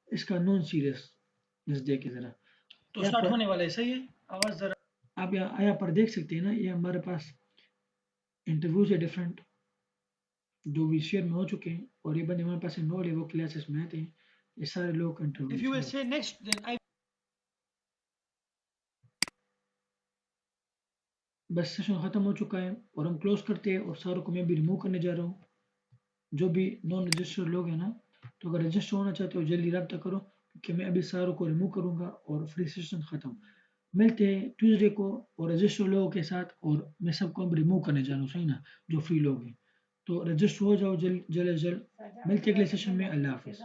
इसका नॉन सीरियसनेस देखिए जरा। तो यहाँ स्टार्ट पर होने वाला है। सही है। आवाज जरा आप यहाँ पर देख सकते हैं ना, ये हमारे पास इंटरव्यूज है डिफरेंट जो विषय में हो चुके हैं, और ये बंदे हमारे पास इनरोल है, वो क्लासेस में आते हैं। ये सारे लोग interview. If you will say next then I, बस सेशन खत्म हो चुका है और हम क्लोज करते हैं, और सारों को मैं भी रिमूव करने जा रहा हूँ, जो भी नॉन रजिस्टर्ड लोग हैं ना। तो अगर रजिस्टर होना चाहते हो जल्दी रब्ता करो, क्योंकि मैं अभी सारों को रिमूव करूंगा और फ्री सेशन खत्म। मिलते हैं ट्यूसडे को और रजिस्टर लोगों के साथ, और मैं सबको अब रिमूव करने जा रहा हूँ, सही ना, जो फ्री लोग हैं। तो रजिस्टर हो जाओ जल्द जल्द जल्द। मिलते हैं अगले सेशन में। अल्लाह हाफिज़।